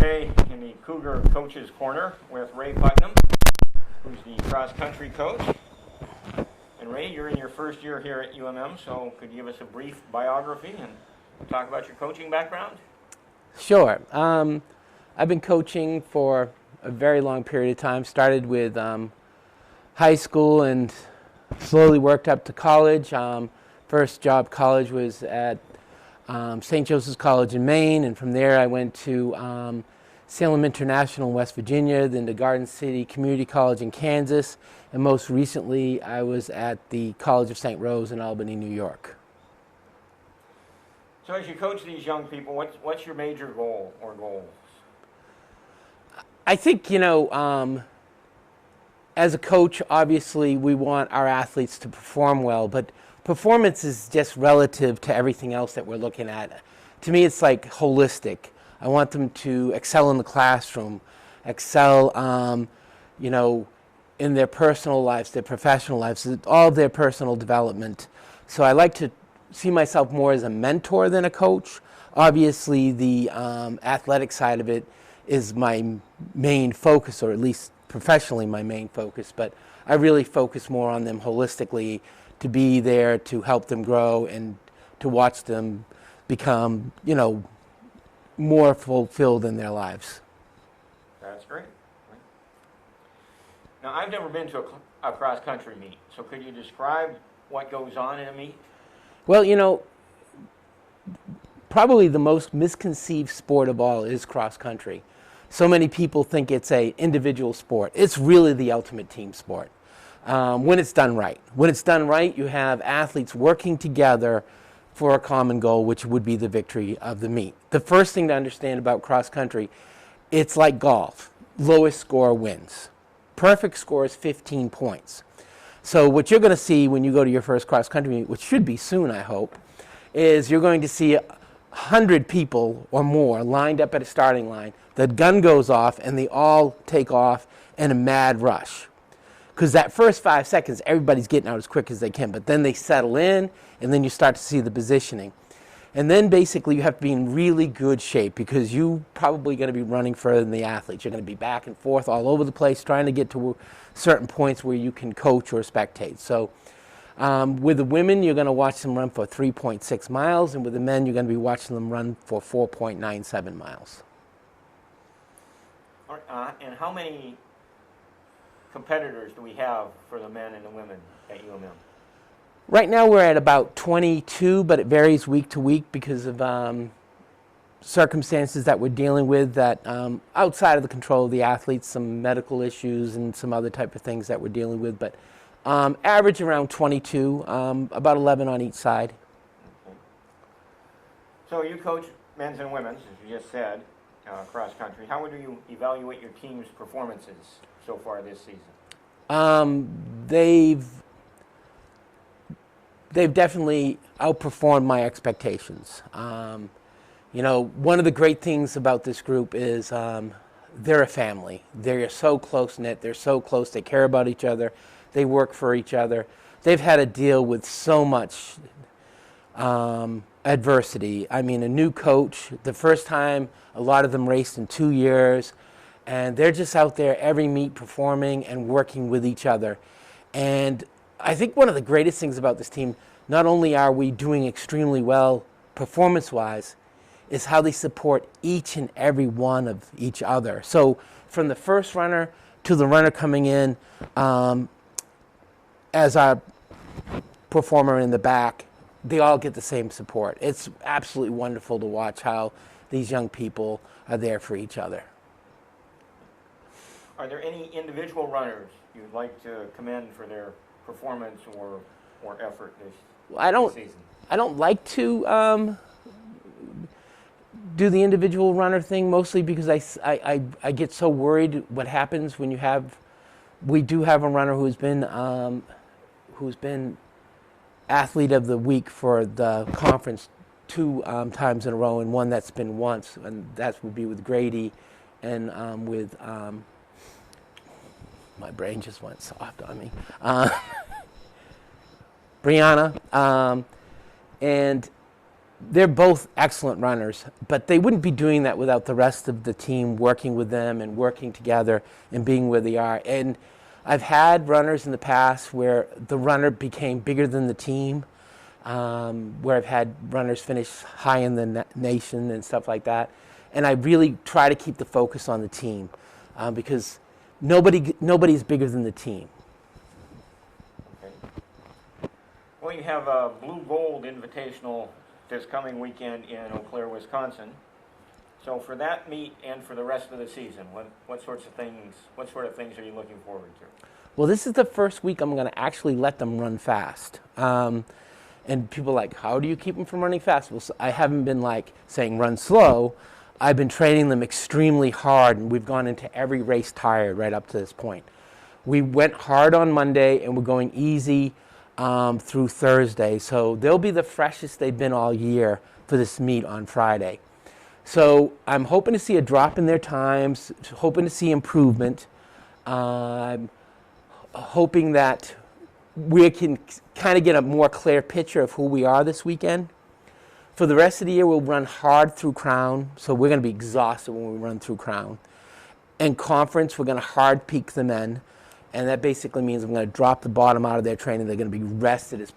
Today in the Cougar Coaches Corner with Ray Putnam, who's the cross-country coach. And Ray, you're in your first year here at UMM, so could you give us a brief biography and talk about your coaching background? Sure. I've been coaching for a very long period of time. Started with high school and slowly worked up to college. First job college was at St. Joseph's College in Maine, and from there I went to Salem International in West Virginia, then to Garden City Community College in Kansas, and most recently I was at the College of St. Rose in Albany, New York. So as you coach these young people, what's your major goal or goals? I think, as a coach, obviously we want our athletes to perform well, but performance is just relative to everything else that we're looking at. To me, it's like holistic. I want them to excel in the classroom, excel, in their personal lives, their professional lives, all of their personal development. So I like to see myself more as a mentor than a coach. Obviously, the athletic side of it is my main focus, or at least professionally my main focus, but I really focus more on them holistically, to be there to help them grow and to watch them become, more fulfilled in their lives. That's great. Now, I've never been to a cross-country meet, so could you describe what goes on in a meet? Well, probably the most misconceived sport of all is cross-country. So many people think it's an individual sport. It's really the ultimate team sport. When it's done right. When it's done right, you have athletes working together for a common goal, which would be the victory of the meet. The first thing to understand about cross country, it's like golf. Lowest score wins. Perfect score is 15 points. So what you're going to see when you go to your first cross country meet, which should be soon, I hope, is you're going to see 100 people or more lined up at a starting line. The gun goes off and they all take off in a mad rush. Because that first 5 seconds, everybody's getting out as quick as they can, but then they settle in, and then you start to see the positioning. And then basically you have to be in really good shape, because you're probably going to be running further than the athletes. You're going to be back and forth all over the place, trying to get to certain points where you can coach or spectate. So with the women, you're going to watch them run for 3.6 miles, and with the men, you're going to be watching them run for 4.97 miles. And how many competitors do we have for the men and the women at UMM? Right now we're at about 22, but it varies week to week because of circumstances that we're dealing with that outside of the control of the athletes, some medical issues and some other type of things that we're dealing with. But average around 22, about 11 on each side. Okay. So you coach men's and women's, as you just said, cross country. How would you evaluate your team's performances so far this season? They've definitely outperformed my expectations. One of the great things about this group is they're a family. They're so close-knit. They're so close. They care about each other. They work for each other. They've had to deal with so much adversity. I mean, a new coach, the first time a lot of them raced in 2 years, and they're just out there every meet performing and working with each other. And I think one of the greatest things about this team, not only are we doing extremely well performance-wise, is how they support each and every one of each other. So from the first runner to the runner coming in as our performer in the back, they all get the same support. It's absolutely wonderful to watch how these young people are there for each other. Are there any individual runners you'd like to commend for their performance or effort this season? I don't like to do the individual runner thing, mostly because I get so worried what happens when we do have a runner who's been athlete of the week for the conference 2 times in a row, and one that's been once, and that would be with Grady and with my brain just went soft on me. Brianna, and they're both excellent runners, but they wouldn't be doing that without the rest of the team working with them and working together and being where they are. And I've had runners in the past where the runner became bigger than the team, where I've had runners finish high in the nation and stuff like that. And I really try to keep the focus on the team because nobody's bigger than the team. Okay. Well, you have a Blugold Invitational this coming weekend in Eau Claire, Wisconsin. So for that meet and for the rest of the season, what sort of things are you looking forward to? Well, this is the first week I'm going to actually let them run fast. And people are like, how do you keep them from running fast? Well, I haven't been like saying run slow. I've been training them extremely hard, and we've gone into every race tired right up to this point. We went hard on Monday, and we're going easy through Thursday. So they'll be the freshest they've been all year for this meet on Friday. So I'm hoping to see a drop in their times, hoping to see improvement. I'm hoping that we can kind of get a more clear picture of who we are this weekend. For the rest of the year, we'll run hard through Crown, so we're going to be exhausted when we run through Crown. In conference, we're going to hard peak the men, and that basically means I'm going to drop the bottom out of their training. They're going to be rested as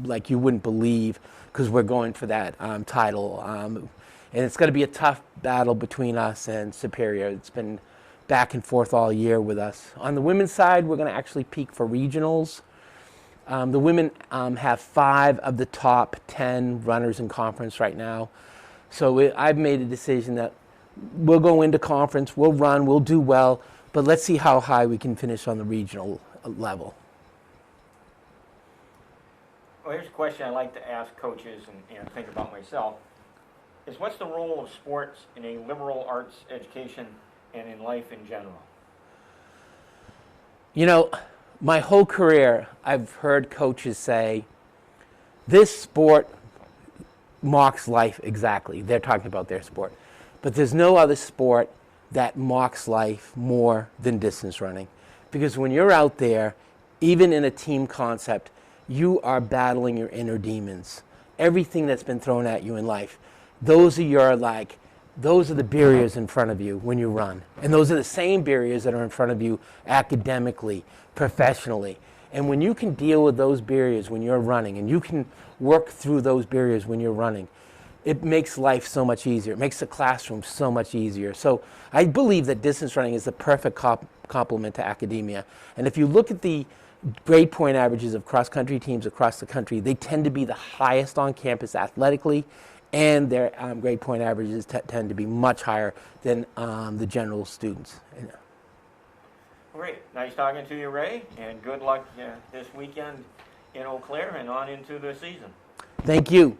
like you wouldn't believe because we're going for that title. And it's going to be a tough battle between us and Superior. It's been back and forth all year with us. On the women's side, we're going to actually peak for regionals. The women have 5 of the top 10 runners in conference right now. So I've made a decision that we'll go into conference, we'll run, we'll do well, but let's see how high we can finish on the regional level. Well, here's a question I like to ask coaches and think about myself, is what's the role of sports in a liberal arts education and in life in general? You know, my whole career, I've heard coaches say, this sport mocks life exactly. They're talking about their sport. But there's no other sport that mocks life more than distance running. Because when you're out there, even in a team concept, you are battling your inner demons. Everything that's been thrown at you in life, those are the barriers in front of you when you run. And those are the same barriers that are in front of you academically, professionally. And when you can deal with those barriers when you're running, and you can work through those barriers when you're running, it makes life so much easier. It makes the classroom so much easier. So I believe that distance running is the perfect complement to academia. And if you look at the grade point averages of cross-country teams across the country, they tend to be the highest on campus athletically, and their grade point averages tend to be much higher than the general students. Great. Nice talking to you, Ray, and good luck this weekend in Eau Claire and on into the season. Thank you.